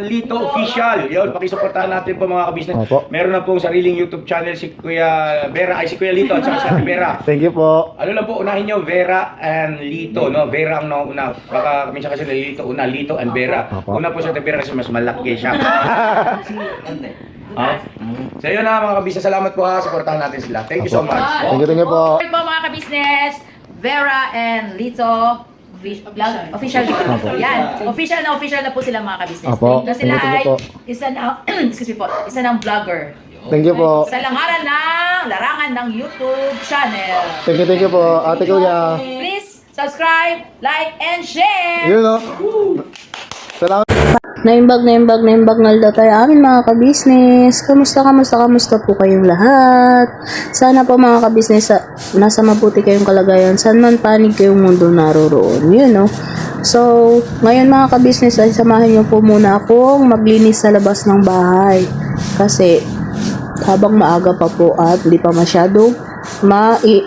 Lito Official. Yun, pakisuportahan natin po mga kabisnes. Opo. Meron na pong sariling YouTube channel si Kuya Vera, si Kuya Lito at saka si Ate Vera. Thank you po. Ano lang po, unahin nyo, Vera and Lito, no? Vera ang nauna. Baka minsan kasi Lito, una, Lito and Vera. Opo. Una po si Ate Vera kasi mas malaki siya. So yun na mga kabisnes, salamat po ha, supportahan natin sila. Thank you so much. Thank you po. Hello po mga kabisnes, Vera and Lito official dito. Yan. Official na po sila mga kabisnes. Apo. Na sila Thank ay you po. isa na excuse me po, isa ng vlogger. Thank you po. Sa langaran ng larangan ng YouTube channel. Thank you po. Ate Kuya. Please subscribe, like, and share. Yun o. Salamat. Naimbag ngalda tayo amin mga kabisnes. Kamusta po kayong lahat? Sana po mga kabisnes nasa mabuti kayong kalagayan. Saan man panig kayong mundo naroroon. Yun no. So, ngayon mga kabisnes ay samahan niyo po muna akong maglinis sa labas ng bahay. Kasi habang maaga pa po at hindi pa masyado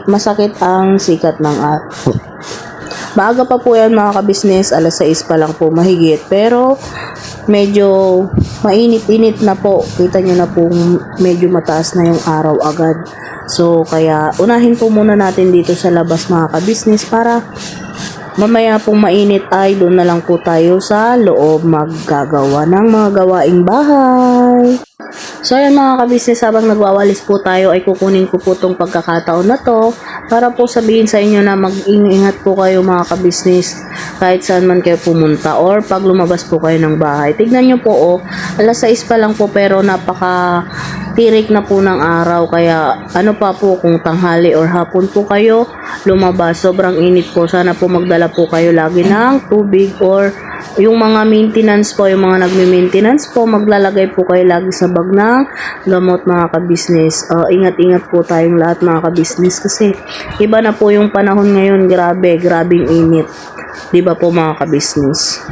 masakit ang sikat ng araw. Maaga pa po yan mga kabisnes, alas 6 pa lang po mahigit. Pero medyo mainit-init na po. Kita nyo na po medyo mataas na yung araw agad. So kaya unahin po muna natin dito sa labas mga kabisnes para mamaya pong mainit ay doon na lang po tayo sa loob maggagawa ng mga gawaing bahay. So ayan mga kabisnes, habang nagwawalis po tayo ay kukunin ko po itong pagkakataon na to para po sabihin sa inyo na mag-ingat po kayo mga kabisnes kahit saan man kayo pumunta or pag lumabas po kayo ng bahay. Tignan nyo po alas 6 pa lang po pero napaka tirik na po ng araw, kaya ano pa po kung tanghali or hapon po kayo lumabas, sobrang init po. Sana po magdala po kayo lagi ng tubig or yung mga maintenance po, yung mga nagme-maintenance po, maglalagay po kayo lagi sa bag ng gamot mga kabisnes. Ingat-ingat po tayong lahat mga kabisnes kasi iba na po yung panahon ngayon, grabing init. Diba po mga kabisnes?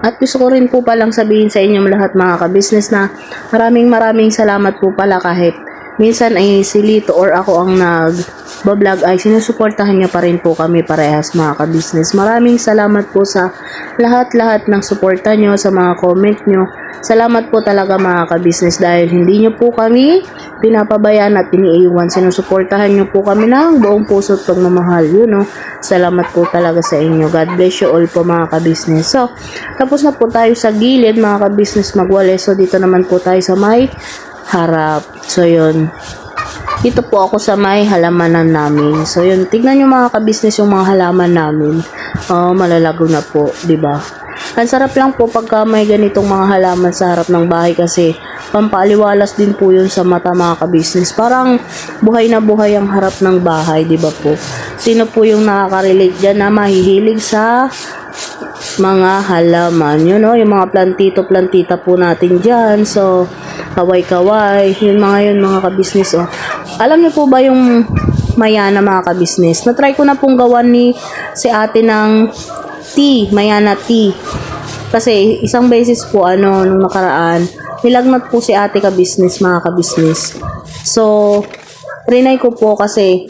At gusto ko rin po palang sabihin sa inyong lahat mga kabisnes na maraming salamat po pala kahit minsan ay si Lito or ako ang nag-vlog ay sinusuportahan niya pa rin po kami parehas mga kabisnes. Maraming salamat po sa lahat ng suporta nyo, sa mga comment nyo. Salamat po talaga mga kabisnes dahil hindi nyo po kami pinapabayaan at iniiwan. Sinusuportahan nyo po kami ng buong puso at pagmamahal. Yun, no? Salamat po talaga sa inyo. God bless you all po mga kabisnes. So, tapos na po tayo sa gilid mga kabisnes magwali. So, dito naman po tayo sa may harap. So, yun. Dito po ako sa may halamanan namin. So, yun. Tignan nyo mga kabisnes yung mga halaman namin. Malalago na po, diba? Ang sarap lang po pagka may ganitong mga halaman sa harap ng bahay kasi pampaliwalas din po yun sa mata mga kabisnes. Parang buhay na buhay ang harap ng bahay, diba po? Sino po yung nakaka-relate dyan na mahihilig sa mga halaman? Yun o, yung mga plantita po natin dyan. So, kaway-kaway. Yun mga kabisnes o. Alam niyo po ba yung mayana mga kabisnes? Na-try ko na pong gawan ni si ate ng tea, mayana tea. Kasi isang beses po nung nakaraan, nilagnat po si ate kabisnes mga kabisnes. So, rinay ko po kasi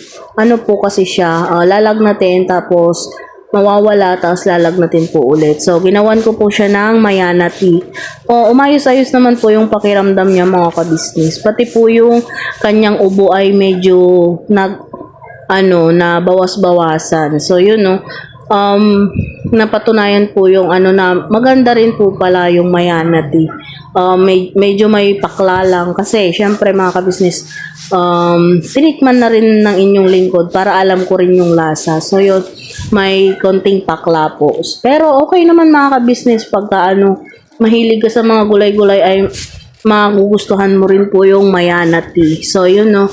po kasi siya, lalagnatin tapos mawawala tapos lalagnatin po ulit. So, ginawan ko po siya ng mayana tea. Umayos-ayos naman po yung pakiramdam niya mga kabisnes. Pati po yung kanyang ubo ay medyo na bawas-bawasan. So, yun no. Napatunayan po yung na maganda rin po pala yung mayana tea. Medyo may pakla lang kasi syempre mga kabisnes tinikman na rin ng inyong lingkod para alam ko rin yung lasa. So yun, may konting pakla po. Pero okay naman mga kabisnes pagka mahilig ka sa mga gulay-gulay ay magugustuhan mo rin po yung mayana tea. So yun no.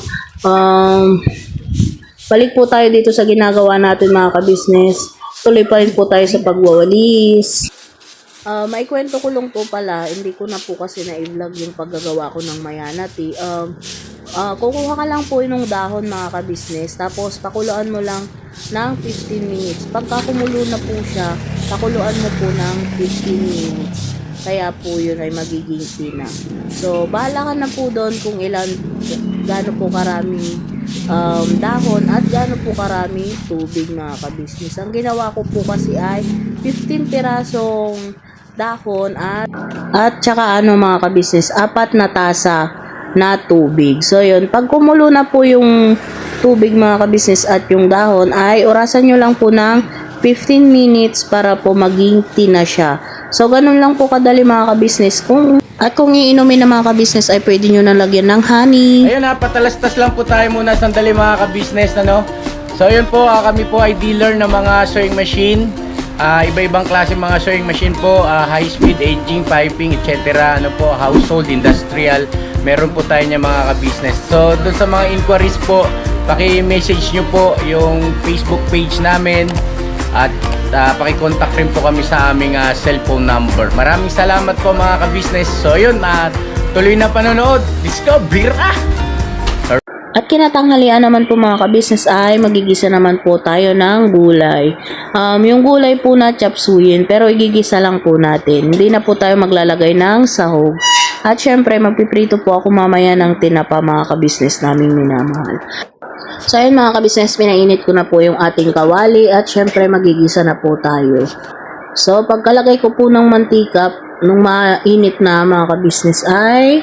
Balik po tayo dito sa ginagawa natin mga kabisnes. Tuloy pa rin po tayo sa pagwawalis. May kwento ko lang po pala, hindi ko na po kasi na-vlog yung paggagawa ko ng mayana tea. Kukuha ka lang po yung dahon mga kabisnes, tapos pakuluan mo lang ng 15 minutes. Pagka kumulo na po siya, pakuluan mo po ng 15 minutes. Kaya po yun ay magiging tea na. So, bahala ka na po doon kung gaano po karaming dahon at gaano po karami tubig mga kabisnes. Ang ginawa ko po kasi ay 15 pirasong dahon at saka mga kabisnes, 4 na tasa na tubig. So yun, pag kumulo na po yung tubig mga kabisnes at yung dahon, ay orasan nyo lang po ng 15 minutes para po maging tina siya. So ganun lang po kadali mga kabisnes. Kung iinumin na mga kabisnes ay pwede nyo na lagyan ng honey. Ayun ha, patalastas lang po tayo muna sandali mga ka-business, ano? So ayun po, kami po ay dealer ng mga sewing machine. Iba-ibang klase mga sewing machine po, high speed, aging, piping, etc. Ano po, household, industrial. Meron po tayo niya mga ka-business. So doon sa mga inquiries po, paki-message nyo po yung Facebook page namin. At paki-contact rin po kami sa aming cellphone number. Maraming salamat po mga ka-business. So yun, tuloy na panonood. Discover! At kinatanghalian naman po mga kabisnes ay magigisa naman po tayo ng gulay. Yung gulay po na chapsuyin, pero igigisa lang po natin. Hindi na po tayo maglalagay ng sahog. At syempre magpiprito po ako mamaya ng tinapa mga kabisnes naming minamahal. So ayun mga kabisnes, pinainit ko na po yung ating kawali at syempre magigisa na po tayo. So pagkalagay ko po ng mantika, nung mainit na mga kabisnes ay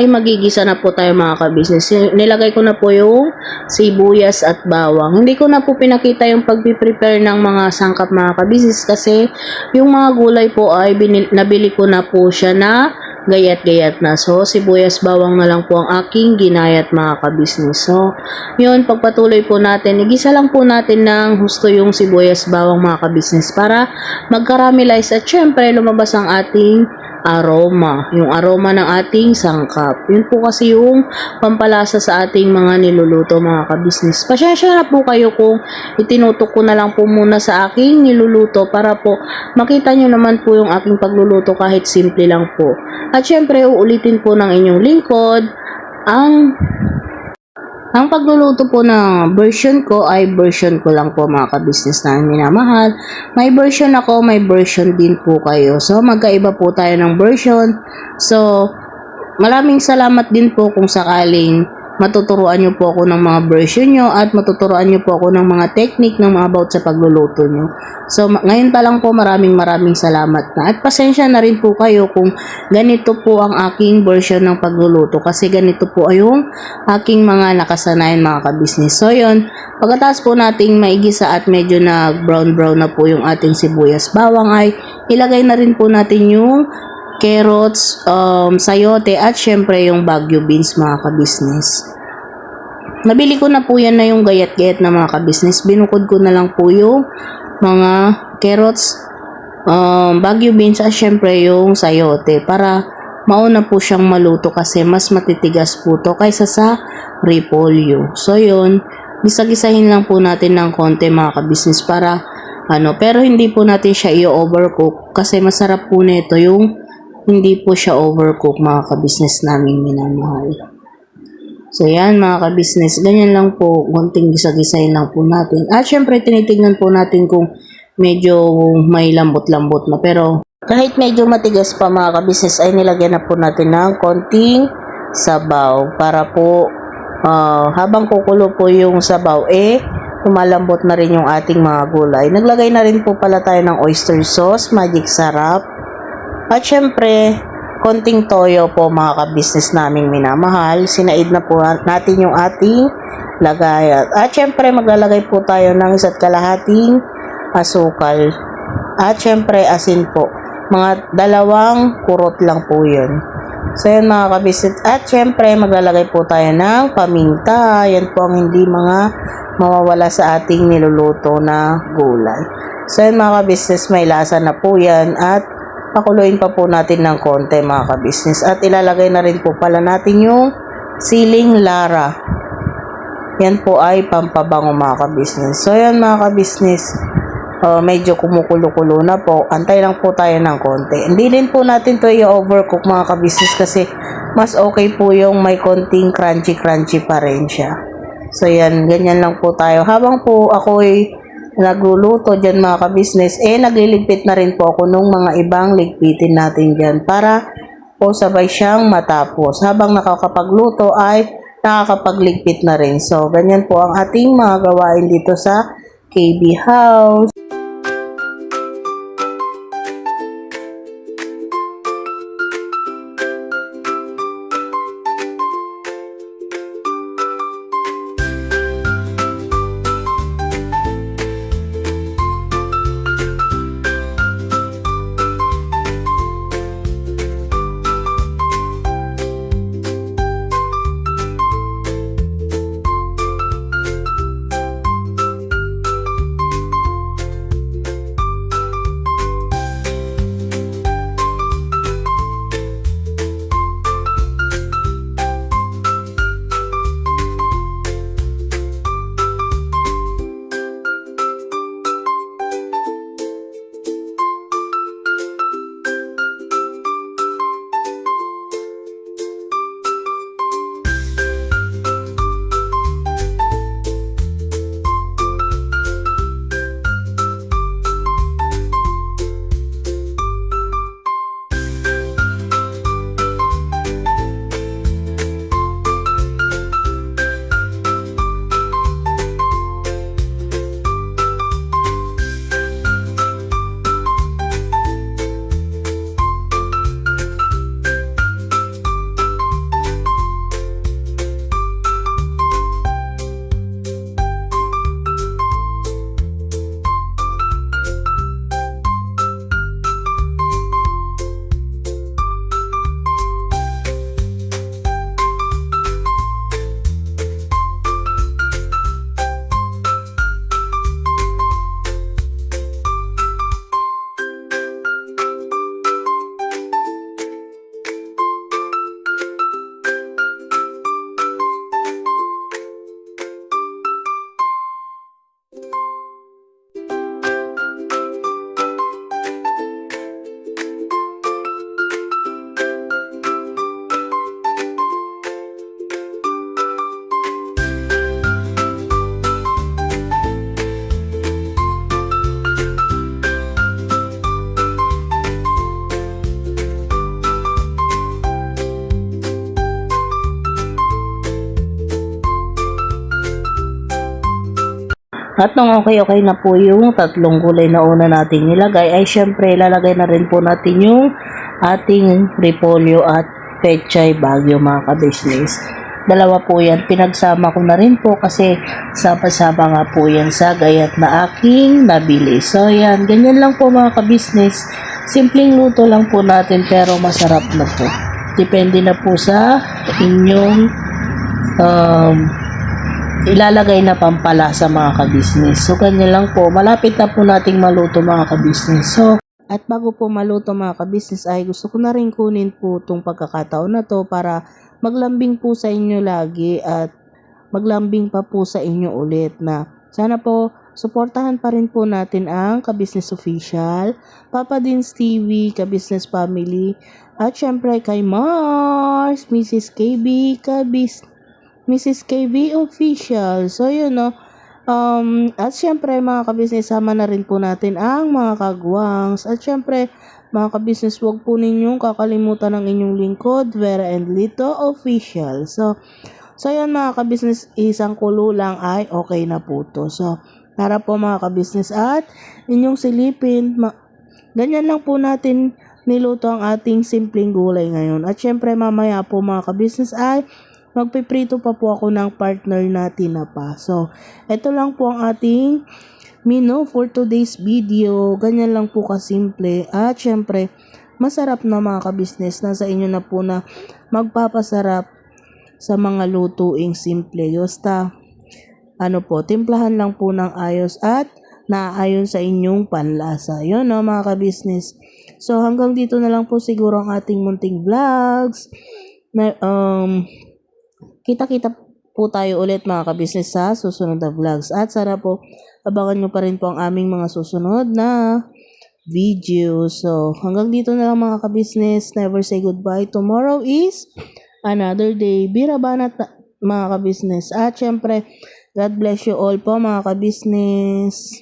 magigisa na po tayo mga kabisnes. Nilagay ko na po yung sibuyas at bawang. Hindi ko na po pinakita yung pagpiprepare ng mga sangkap mga kabisnes kasi yung mga gulay po ay nabili ko na po siya na gayat-gayat na. So, sibuyas bawang na lang po ang aking ginayat mga kabisnes. So, yun, pagpatuloy po natin, igisa lang po natin ng husto yung sibuyas bawang mga kabisnes para mag-caramelize at syempre lumabas ang ating aroma, yung aroma ng ating sangkap. Yun po kasi yung pampalasa sa ating mga niluluto mga kabisnes. Pasensya na po kayo kung itinutok ko na lang po muna sa aking niluluto para po makita nyo naman po yung aking pagluluto kahit simple lang po. At syempre uulitin po ng inyong lingkod ang pagluluto po ng version ko ay version ko lang po mga kabisnes na minamahal. May version ako, may version din po kayo. So magkaiba po tayo ng version. So maraming salamat din po kung sakaling matuturuan nyo po ako ng mga version nyo at matuturuan nyo po ako ng mga technique ng mga about sa pagluluto nyo. So ngayon pa lang po maraming salamat na. At pasensya na rin po kayo kung ganito po ang aking version ng pagluluto kasi ganito po ay yung aking mga nakasanayan mga kabisnes. So yun, pagkatapos po nating maigisa at medyo na brown na po yung ating sibuyas bawang ay ilagay na rin po natin yung carrots, sayote at syempre yung Baguio beans mga kabisnes. Nabili ko na po yan na yung gayat-gayat na mga kabisnes. Binukod ko na lang po yung mga carrots, Baguio beans at syempre yung sayote para mauna po siyang maluto kasi mas matitigas po to kaysa sa repolyo. So yun, gisa-gisahin lang po natin ng konti mga kabisnes para pero hindi po natin siya i-overcook kasi masarap po nito yung hindi po siya overcook mga kabisnes namin minamahal. So yan mga kabisnes, ganyan lang po, konting gisa-gisahin lang po natin. At syempre tinitignan po natin kung medyo may lambot-lambot na. Pero kahit medyo matigas pa mga kabisnes ay nilagyan na po natin ng konting sabaw para po habang kukulo po yung sabaw lumalambot na rin yung ating mga gulay. Naglagay na rin po pala tayo ng oyster sauce, magic sarap. At syempre, konting toyo po mga kabisnes naming minamahal. Sinaid na po natin yung ating lagayan. At syempre, maglalagay po tayo ng 1 kalahating asukal. At syempre, asin po. Mga 2 kurot lang po yun. So yun mga kabisnes. At syempre, maglalagay po tayo ng paminta. Yan po ang hindi mga mawawala sa ating niluluto na gulay. So yun mga kabisnes, may lasa na po yan. At pakuluin pa po natin ng konti mga kabisnes. At ilalagay na rin po pala natin yung siling lara. Yan po ay pampabango mga kabisnes. So yan mga kabisnes, medyo kumukulo-kulo na po. Antay lang po tayo ng konti. Hindi din po natin to i-overcook mga kabisnes kasi mas okay po yung may konting crunchy pa rin siya. So yan, ganyan lang po tayo. Habang po ako'y nagluluto dyan mga kabisnes, nagliligpit na rin po ako nung mga ibang ligpitin natin dyan para po sabay siyang matapos. Habang nakakapagluto ay nakakapagligpit na rin. So, ganyan po ang ating mga gawain dito sa KB House. At nung okay na po yung tatlong gulay na una nating nilagay, ay syempre lalagay na rin po natin yung ating repolyo at pechay bagyo mga ka-business. Dalawa po yan, pinagsama ko na rin po kasi sama-sama nga po yan sa gayat na aking nabili. So yan, ganyan lang po mga ka-business. Simpleng luto lang po natin pero masarap na po. Depende na po sa inyong ilalagay na pampalasa mga ka-business. So, ganyan lang po. Malapit na po nating maluto mga ka-business. So, at bago po maluto mga ka-business ay gusto ko na rin kunin po itong pagkakataon na to para maglambing po sa inyo lagi at maglambing pa po sa inyo ulit na sana po suportahan pa rin po natin ang Ka-Business Official, Papa Dins TV, Ka-Business Family, at syempre kay Mars, Mrs. KB, Mrs. KB Official. So, yun, no. At syempre, mga ka-business, sama na rin po natin ang mga kagwangs. At syempre, mga ka-business, huwag po ninyong kakalimutan ng inyong lingkod, Vera and Lito Official. So yan mga ka-business, isang kulo lang ay okay na po to. So, tara po mga ka-business at inyong silipin. Ganyan lang po natin niluto ang ating simpleng gulay ngayon. At syempre, mamaya po mga ka-business ay magpiprito pa po ako ng partner natin na pa. So, ito lang po ang ating menu for today's video. Ganyan lang po kasimple. At syempre, masarap na mga ka-business. Nasa inyo na po na magpapasarap sa mga lutuing simple. Basta, timplahan lang po ng ayos at naaayon sa inyong panlasa. Yun, no, mga ka-business. So, hanggang dito na lang po siguro ang ating munting vlogs. Kita-kita po tayo ulit mga ka-business sa susunod na vlogs. At sana po, abangan nyo pa rin po ang aming mga susunod na video. So, hanggang dito na lang mga ka-business. Never say goodbye. Tomorrow is another day. Birabanat mga ka-business. At syempre, God bless you all po mga ka-business.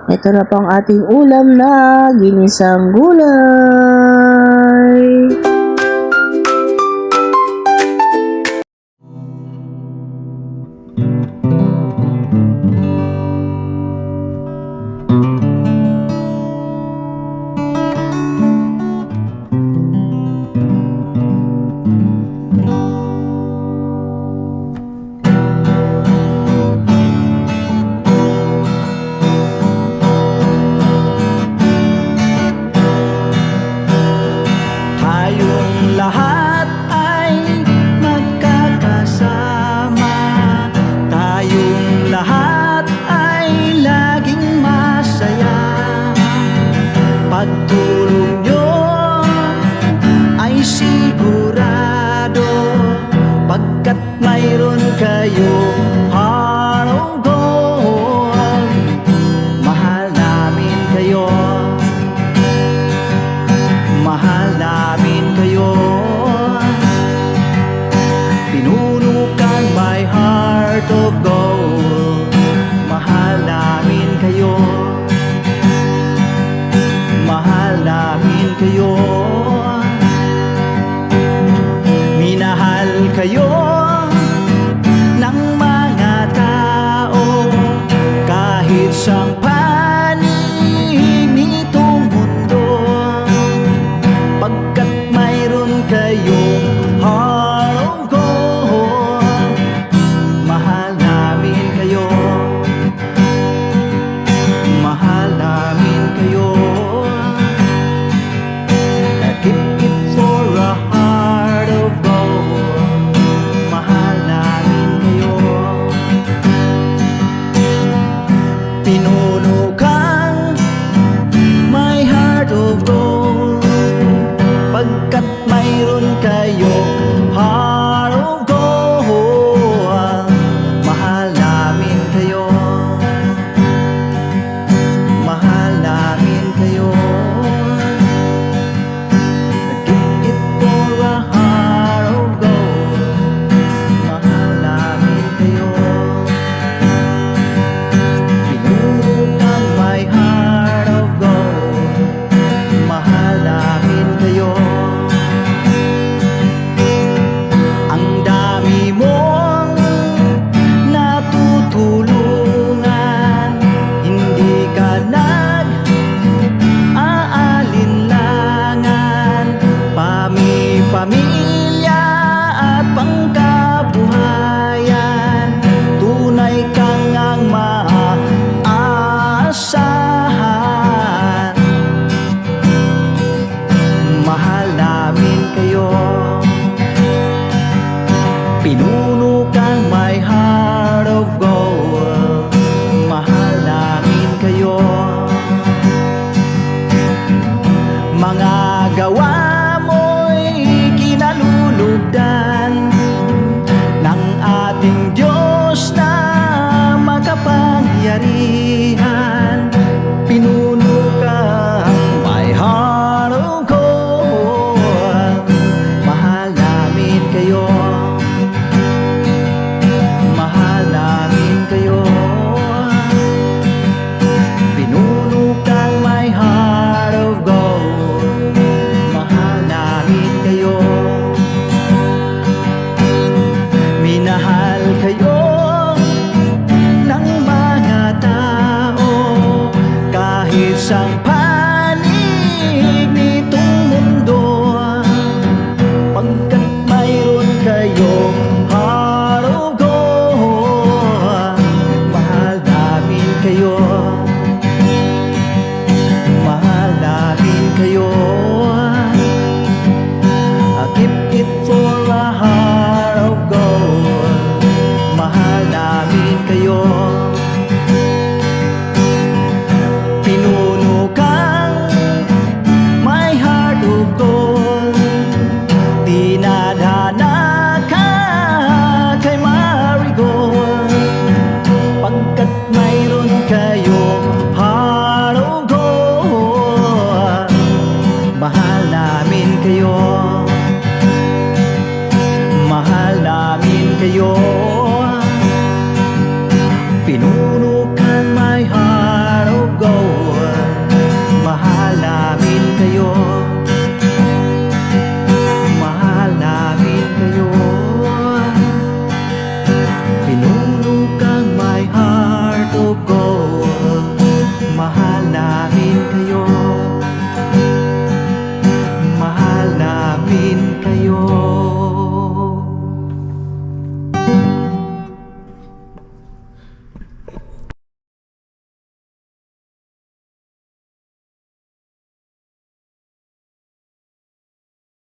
Ito na po ang ating ulam na ginisang gulay. mga gawa